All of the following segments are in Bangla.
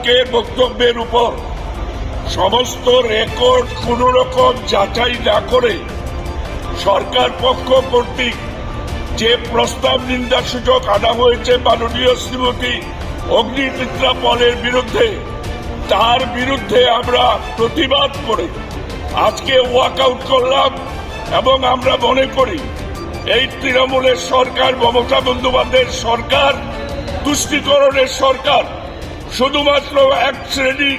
স্পিকারকে বক্তব্যের উপর সমস্ত রেকর্ড কোন রকম যাচাই না করে সরকার পক্ষ কর্তৃক যে প্রস্তাব নিন্দাসূচক আনা হয়েছে মাননীয় শ্রীমতী অগ্নিমিত্রা পলের বিরুদ্ধে, তার বিরুদ্ধে আমরা প্রতিবাদ করে আজকে ওয়াকআউট করলাম। এবং আমরা মনে করি এই তৃণমূলের সরকার, মমতা বন্দ্যোপাধ্যায়ের সরকার তুষ্টিকরণের সরকার, শুধুমাত্র এক শ্রেণী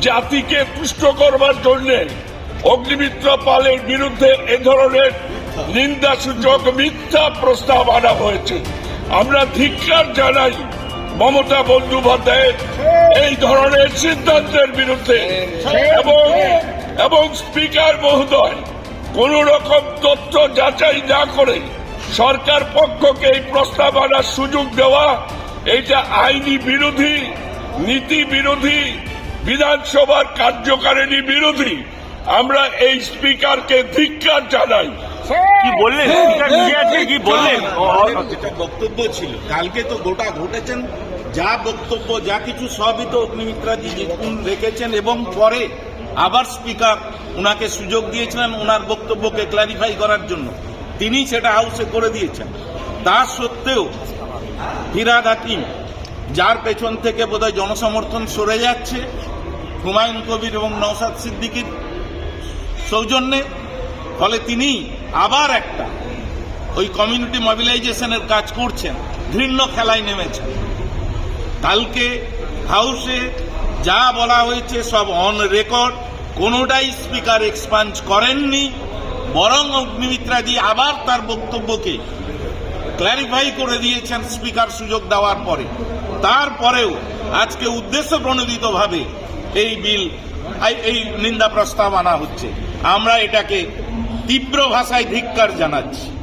জাতিকে তুষ্ট করবার জন্য অগ্নিমিত্রা পালের বিরুদ্ধে এ ধরনের নিন্দাসূচক মিথ্যা প্রস্তাব আনা হয়েছে। আমরা ধিক্কার জানাই মমতা বন্দ্যোপাধ্যায়ের এই ধরনের সিদ্ধান্তের বিরুদ্ধে। এবং স্পিকার মহোদয় কোন রকম তথ্য যাচাই না করে সরকার পক্ষকে এই প্রস্তাব আনার সুযোগ দেওয়া, এটা আইনি বিরোধী, নীতি বিরোধী, বিধানসভার কার্যকারিণী বিরোধী। আমরা এই স্পিকারকে ধিক্কার জানাই। কি বললেন স্পিকার নিজে আজকে কি বললেন? যেটা বক্তব্য ছিল কালকে তো গোটা ঘটেছেন, যা বক্তব্য যা কিছু সবই তো অগ্নিমিত্রাজি রেখেছেন এবং পরে আবার স্পিকার ওনাকে সুযোগ দিয়েছিলেন ওনার বক্তব্যকে ক্লারিফাই করার জন্য, তিনি সেটা হাউসে করে দিয়েছেন। তা সত্ত্বেও ফিরহাদ হাকিম, যার পেছন থেকে বোধহয় জনসমর্থন সরে যাচ্ছে হুমায়ুন কবির এবং নওশাদ সিদ্দিকীর সৌজন্যে, ফলে তিনি আবার একটা ওই কমিউনিটি মোবিলাইজেশনের কাজ করছেন, ঘৃণ্য খেলায় নেমেছেন। কালকে হাউসে যা বলা হয়েছে সব অন রেকর্ড, কোনোটাই স্পিকার এক্সপাঞ্জ করেননি, বরং অগ্নিমিত্রাজি আবার তার বক্তব্যকে ক্ল্যারিফাই করে দিয়েছেন স্পিকার সুযোগ দেওয়ার পরে। তারপরেও আজকে উদ্দেশ্য প্রণোদিতভাবে এই নিন্দা প্রস্তাব আনা হচ্ছে। আমরা এটাকে তীব্র ভাষায় ধিক্কার জানাচ্ছি।